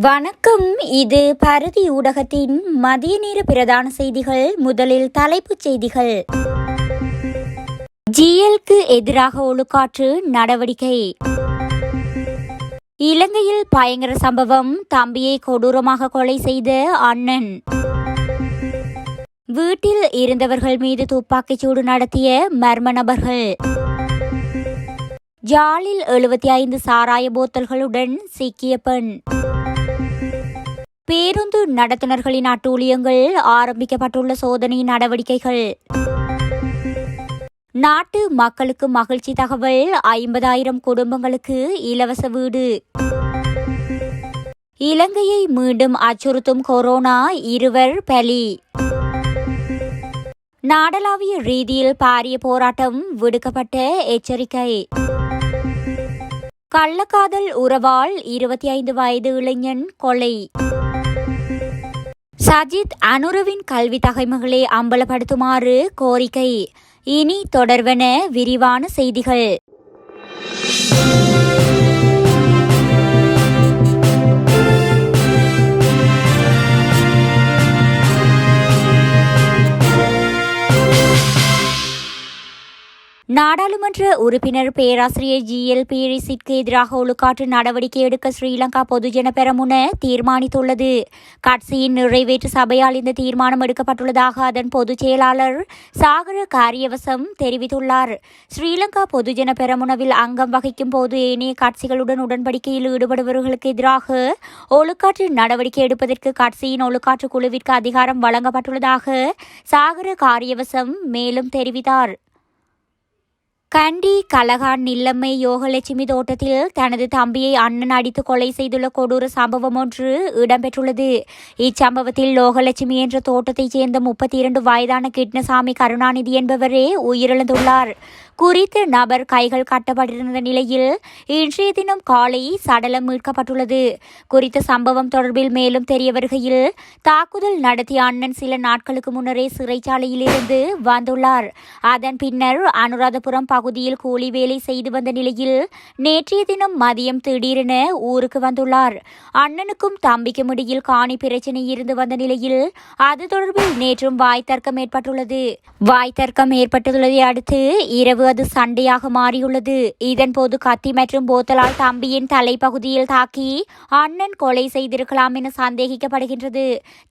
வணக்கம். இது பாரதி ஊடகத்தின் மதிய நேர பிரதான செய்திகள். முதலில் தலைப்புச் செய்திகள். ஜிஎல்க்கு எதிராக ஒழுக்காற்று நடவடிக்கை. இலங்கையில் பயங்கர சம்பவம். தம்பியை கொடூரமாக கொலை செய்த அண்ணன். வீட்டில் இருந்தவர்கள் மீது துப்பாக்கிச்சூடு நடத்திய மர்ம நபர்கள். ஜாலில் 75 சாராய போத்தல்களுடன் சிக்கிய பெண். பேருந்து நடத்துனர்களின் அட்டூழியங்கள். ஆரம்பிக்கப்பட்டுள்ள சோதனை நடவடிக்கைகள். நாட்டு மக்களுக்கு மகிழ்ச்சி தகவல். 50,000 குடும்பங்களுக்கு இலவச வீடு. இலங்கையை மீண்டும் அச்சுறுத்தும் கொரோனா. 2 பலி. நாடளாவிய ரீதியில் பாரிய போராட்டம். விடுக்கப்பட்ட எச்சரிக்கை. கள்ளக்காதல் உறவால் 25 வயது இளைஞன் கொலை. சஜித் அனுரவின் கல்வி தகைமைகளை அம்பலப்படுத்துமாறு கோரிக்கை. இனி தொடர்வன விரிவான செய்திகள். நாடாளுமன்ற உறுப்பினர் பேராசிரியர் ஜிஎல் பீரிஸிற்கு எதிராக ஒழுக்காற்று நடவடிக்கை எடுக்க ஸ்ரீலங்கா பொதுஜன பெரமுன தீர்மானித்துள்ளது. கட்சியின் நிறைவேற்று சபையால் இந்த தீர்மானம் எடுக்கப்பட்டுள்ளதாக அதன் பொதுச் செயலாளர் சாகர காரியவசம் தெரிவித்துள்ளார். ஸ்ரீலங்கா பொதுஜன பெரமுனவில் அங்கம் வகிக்கும் போது ஏனைய கட்சிகளுடன் உடன்படிக்கையில் ஈடுபடுபவர்களுக்கு எதிராக ஒழுக்காற்று நடவடிக்கை எடுப்பதற்கு கட்சியின் ஒழுக்காற்று குழுவிற்கு அதிகாரம் வழங்கப்பட்டுள்ளதாக சாகர காரியவசம் மேலும் தெரிவித்தார். கண்டி கலகான் நில்லம்மை யோகலட்சுமி தோட்டத்தில் தனது தம்பியை அண்ணன் அடித்து கொலை செய்துள்ள கொடூர சம்பவம் ஒன்று இடம்பெற்றுள்ளது. இச்சம்பவத்தில் யோகலட்சுமி என்ற தோட்டத்தைச் சேர்ந்த 32 வயதான கிருஷ்ணசாமி கருணாநிதி என்பவரே உயிரிழந்துள்ளார். குறித்த நபர் கைகள் கட்டப்பட்டிருந்த நிலையில் இன்றைய தினம் காலை சடலம் மீட்கப்பட்டுள்ளது. குறித்த சம்பவம் தொடர்பில் மேலும் தெரிய வருகையில் தாக்குதல் நடத்திய அண்ணன் சில நாட்களுக்கு முன்னரே சிறைச்சாலையில் இருந்து வந்துள்ளார். அதன் பின்னர் அனுராதபுரம் பகுதியில் கூலி வேலை செய்து வந்த நிலையில் நேற்றைய தினம் மதியம் திடீரென ஊருக்கு வந்துள்ளார். அண்ணனுக்கும் தம்பிக்கும் இடையில் காணி பிரச்சினை இருந்து வந்த நிலையில் அது தொடர்பில் நேற்றும் வாய்த்தர்க்கம் ஏற்பட்டுள்ளது. வாய்த்தர்க்கம் ஏற்பட்டுள்ளதை அடுத்து இரவு அது சண்டையாக மாறியுள்ளது. இதன்போது கத்தி மற்றும் போத்தலால் தம்பியின் தலைப்பகுதியில் தாக்கி அண்ணன் கொலை செய்திருக்கலாம் என சந்தேகிக்கப்படுகின்றது.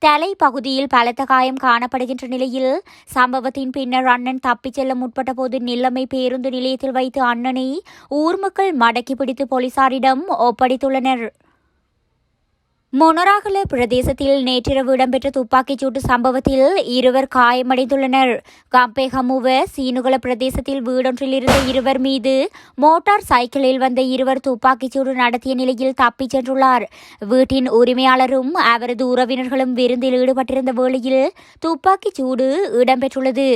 தலைப்பகுதியில் பலத்த காயம் காணப்படுகின்ற நிலையில் சம்பவத்தின் பின்னர் அண்ணன் தப்பிச் செல்ல முற்பட்ட போது நிலைமை பேருந்து நிலையத்தில் வைத்து அண்ணனை ஊர் மக்கள் மடக்கி பிடித்து போலீசாரிடம் ஒப்படைத்துள்ளனர். மொனராகல பிரதேசத்தில் நேற்றிரவு இடம்பெற்ற துப்பாக்கிச்சூட்டு சம்பவத்தில் 2 காயமடைந்துள்ளனர். கம்பேகமுவ சீனுகல பிரதேசத்தில் வீடொன்றில் இருந்த 2 மீது மோட்டார் சைக்கிளில் வந்த 2 துப்பாக்கிச்சூடு நடத்திய நிலையில் தப்பிச் சென்றுள்ளார். வீட்டின் உரிமையாளரும் அவரது உறவினர்களும் விருந்தில் ஈடுபட்டிருந்த வேளையில் துப்பாக்கிச்சூடு இடம்பெற்றுள்ளது.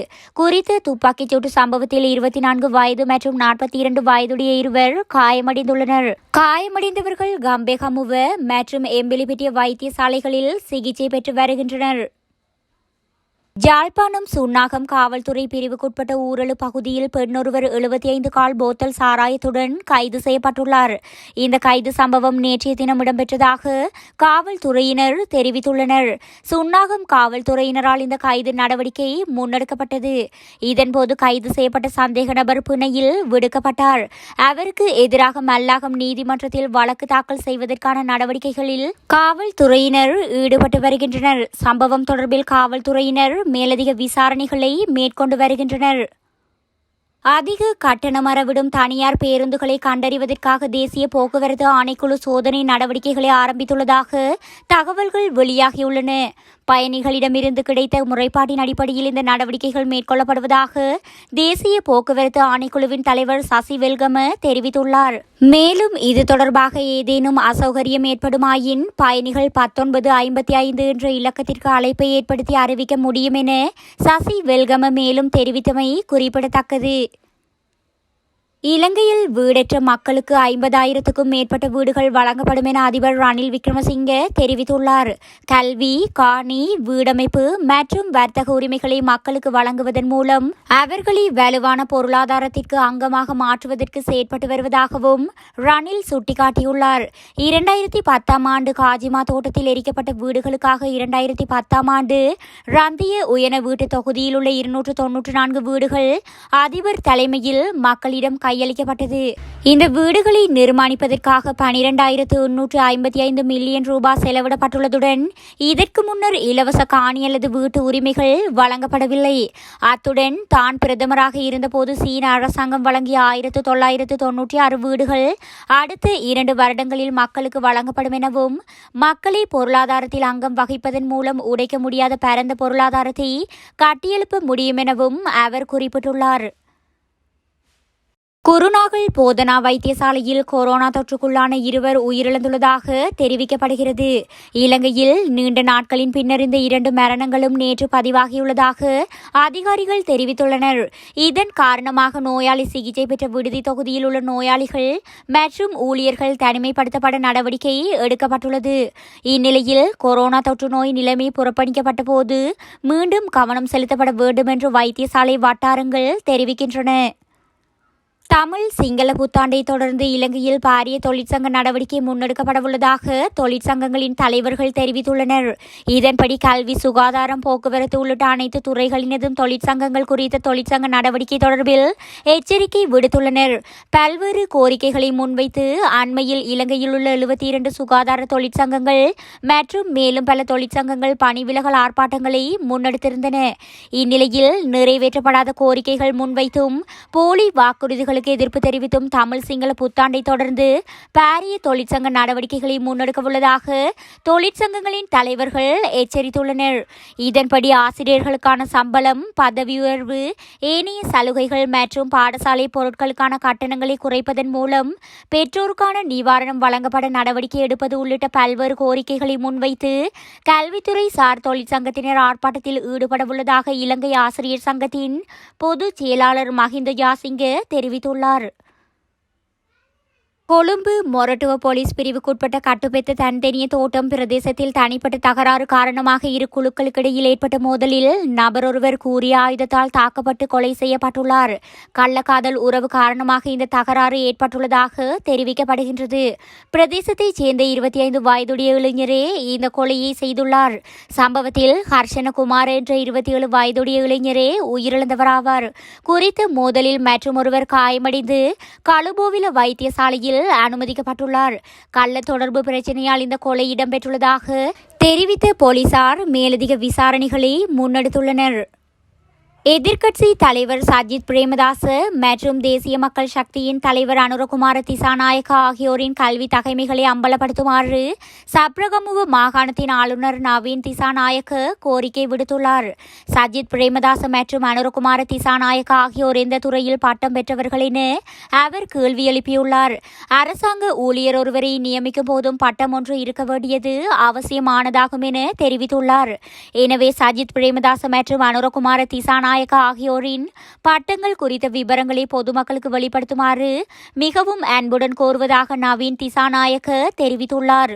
குறித்த துப்பாக்கிச்சூட்டு சம்பவத்தில் 24 வயது மற்றும் 42 வயதுடைய 2 காயமடைந்துள்ளனர். காயமடைந்தவர்கள் கம்பேகமுவ மற்றும் எம்பிலிபிட்டிய வைத்தியசாலைகளில் சிகிச்சை பெற்று வருகின்றனர். ஜாழ்ப்பாணம் சுன்னாகம் காவல்துறை பிரிவுக்குட்பட்ட ஊரலு பகுதியில் பெண்ணொருவர் 75 கால் போத்தல் சாராயத்துடன் கைது செய்யப்பட்டுள்ளார். இந்த கைது சம்பவம் நேற்றைய தினம் இடம்பெற்றதாக காவல்துறையினர் தெரிவித்துள்ளனர். சுன்னாகம் காவல்துறையினரால் இந்த கைது நடவடிக்கை முன்னெடுக்கப்பட்டது. இதன்போது கைது செய்யப்பட்ட சந்தேக நபர் பிணையில் விடுக்கப்பட்டார். அவருக்கு எதிராக மல்லாகம் நீதிமன்றத்தில் வழக்கு தாக்கல் செய்வதற்கான நடவடிக்கைகளில் காவல்துறையினர் ஈடுபட்டு வருகின்றனர். சம்பவம் தொடர்பில் காவல்துறையினர் மேலதிக விசாரணைகளை மேற்கொண்டு வருகின்றனர். அதிக கட்டணம் அறவிடும் தனியார் பேருந்துகளை கண்டறிவதற்காக தேசிய போக்குவரத்து ஆணைக்குழு சோதனை நடவடிக்கைகளை ஆரம்பித்துள்ளதாக தகவல்கள் வெளியாகியுள்ளன. பயணிகளிடமிருந்து கிடைத்த முறைப்பாட்டின் அடிப்படையில் இந்த நடவடிக்கைகள் மேற்கொள்ளப்படுவதாக தேசிய போக்குவரத்து ஆணைக்குழுவின் தலைவர் சசி வெல்கம தெரிவித்துள்ளார். மேலும் இது தொடர்பாக ஏதேனும் அசௌகரியம் ஏற்படுமாயின் பயணிகள் 1955 என்ற இலக்கத்திற்கு அழைப்பை ஏற்படுத்தி அறிவிக்க முடியும் என சசி வெல்கம மேலும் தெரிவித்தமை குறிப்பிடத்தக்கது. இலங்கையில் வீடற்ற மக்களுக்கு 50,000க்கும் மேற்பட்ட வீடுகள் வழங்கப்படும் என அதிபர் ரணில் விக்ரமசிங்கே தெரிவித்துள்ளார். கல்வி, காணி, வீடமைப்பு மற்றும் வர்த்தக உரிமைகளை மக்களுக்கு வழங்குவதன் மூலம் அவர்களை வலுவான பொருளாதாரத்திற்கு அங்கமாக மாற்றுவதற்கு செயற்பட்டு வருவதாகவும் ரணில் சுட்டிக்காட்டியுள்ளார். 2010ஆம் ஆண்டு காஜிமா தோட்டத்தில் எரிக்கப்பட்ட வீடுகளுக்காக 2010ஆம் ஆண்டு ரந்திய உயன வீட்டு தொகுதியில் உள்ள 294 வீடுகள் அதிபர் தலைமையில் மக்களிடம் கையளிக்கப்பட்டது. இந்த வீடுகளை நிர்மாணிப்பதற்காக 12,855 மில்லியன் ரூபாய் செலவிடப்பட்டுள்ளதுடன் இதற்கு முன்னர் இலவச காணி அல்லது வீட்டு உரிமைகள் வழங்கப்படவில்லை. அத்துடன் தான் பிரதமராக இருந்தபோது சீன அரசாங்கம் வழங்கிய 1996 வீடுகள் அடுத்த 2 வருடங்களில் மக்களுக்கு வழங்கப்படும் எனவும் மக்களை பொருளாதாரத்தில் அங்கம் வகிப்பதன் மூலம் உடைக்க முடியாத பரந்த பொருளாதாரத்தை கட்டியெழுப்ப முடியும் எனவும் அவர் குறிப்பிட்டுள்ளார். குருநாகல் போதனா வைத்தியசாலையில் கொரோனா தொற்றுக்குள்ளான 2 உயிரிழந்துள்ளதாக தெரிவிக்கப்படுகிறது. இலங்கையில் நீண்ட நாட்களின் பின்னர் இந்த 2 மரணங்களும் நேற்று பதிவாகியுள்ளதாக அதிகாரிகள் தெரிவித்துள்ளனர். இதன் காரணமாக நோயாளி சிகிச்சை பெற்ற விடுதி தொகுதியில் உள்ள நோயாளிகள் மற்றும் ஊழியர்கள் தனிமைப்படுத்தப்பட நடவடிக்கை எடுக்கப்பட்டுள்ளது. இந்நிலையில் கொரோனா தொற்று நோய் நிலைமை புறக்கணிக்கப்பட்ட போது மீண்டும் கவனம் செலுத்தப்பட வேண்டும் என்று வைத்தியசாலை வட்டாரங்கள் தெரிவிக்கின்றன. தமிழ் சிங்கள புத்தாண்டை தொடர்ந்து இலங்கையில் பாரிய தொழிற்சங்க நடவடிக்கை முன்னெடுக்கப்படவுள்ளதாக தொழிற்சங்கங்களின் தலைவர்கள் தெரிவித்துள்ளனர். இதன்படி கல்வி, சுகாதாரம், போக்குவரத்து உள்ளிட்ட அனைத்து துறைகளினதும் தொழிற்சங்கங்கள் குறித்த தொழிற்சங்க நடவடிக்கை தொடர்பில் எச்சரிக்கை விடுத்துள்ளனர். பல்வேறு கோரிக்கைகளை முன்வைத்து அண்மையில் இலங்கையில் உள்ள 72 சுகாதார தொழிற்சங்கங்கள் மற்றும் மேலும் பல தொழிற்சங்கங்கள் பணிவிலகல் ஆர்ப்பாட்டங்களை முன்னெடுத்திருந்தன. இந்நிலையில் நிறைவேற்றப்படாத கோரிக்கைகள் முன்வைத்தும் போலி வாக்குறுதிகளுக்கு எதிர்ப்பு தெரிவித்தும் தமிழ் சிங்கள புத்தாண்டை தொடர்ந்து பாரிய தொழிற்சங்க நடவடிக்கைகளை முன்னெடுக்கவுள்ளதாக தொழிற்சங்கங்களின் தலைவர்கள் எச்சரித்துள்ளனர். இதன்படி ஆசிரியர்களுக்கான சம்பளம், பதவி உயர்வு, ஏனைய சலுகைகள் மற்றும் பாடசாலை பொருட்களுக்கான கட்டணங்களை குறைப்பதன் மூலம் பெற்றோருக்கான நிவாரணம் வழங்கப்பட நடவடிக்கை எடுப்பது உள்ளிட்ட பல்வேறு கோரிக்கைகளை முன்வைத்து கல்வித்துறை சார் தொழிற்சங்கத்தினர் ஆர்ப்பாட்டத்தில் ஈடுபடவுள்ளதாக இலங்கை ஆசிரியர் சங்கத்தின் பொதுச் செயலாளர் மஹிந்த யாசிங்க தெரிவித்துள்ளார். கொழும்பு மொரட்டுவ போலீஸ் பிரிவுக்குட்பட்ட கட்டுப்பெத்த தன்தெனிய தோட்டம் பிரதேசத்தில் தனிப்பட்ட தகராறு காரணமாக இரு குழுக்களுக்கிடையில் ஏற்பட்ட மோதலில் நபரொருவர் கூறிய ஆயுதத்தால் தாக்கப்பட்டு கொலை செய்யப்பட்டுள்ளார். கள்ளக்காதல் உறவு காரணமாக இந்த தகராறு ஏற்பட்டுள்ளதாக தெரிவிக்கப்படுகின்றது. பிரதேசத்தைச் சேர்ந்த 25 வயதுடைய இளைஞரே இந்த கொலையை செய்துள்ளார். சம்பவத்தில் ஹர்ஷனகுமார் என்ற 27 வயதுடைய இளைஞரே உயிரிழந்தவராவார். குறித்த மோதலில் மற்றொருவர் காயமடைந்து கலுபோவில வைத்தியசாலையில் அனுமதிக்கப்பட்டுள்ளார். கள்ள தொடர்பு பிரச்சனையால் இந்த கொலை இடம்பெற்றுள்ளதாக தெரிவித்த போலீசார் மேலதிக விசாரணைகளை முன்னெடுத்துள்ளனர். எதிர்க்கட்சி தலைவர் சஜித் பிரேமதாச மற்றும் தேசிய மக்கள் சக்தியின் தலைவர் அனுரகுமார திசாநாயக்க ஆகியோரின் கல்வி தகைமைகளை அம்பலப்படுத்துமாறு சப்ரகமுவ மாகாணத்தின் ஆளுநர் நவீன் திசாநாயக்க கோரிக்கை விடுத்துள்ளார். சஜித் பிரேமதாச மற்றும் அனுரகுமார திசாநாயக்க ஆகியோர் எந்த துறையில் பட்டம் பெற்றவர்கள் என அவர் கேள்வி எழுப்பியுள்ளார். அரசாங்க ஊழியர் ஒருவரை நியமிக்கும் போதும் பட்டம் ஒன்று இருக்க வேண்டியது அவசியமானதாகும் என தெரிவித்துள்ளார். எனவே சஜித் பிரேமதாச மற்றும் அனுரகுமார திசாநாயக்க ஆகியோரின் பட்டங்கள் குறித்த விபரங்களை பொதுமக்களுக்கு வெளிப்படுத்துமாறு மிகவும் அன்புடன் கோருவதாக நவீன் திசாநாயக்க தெரிவித்துள்ளார்.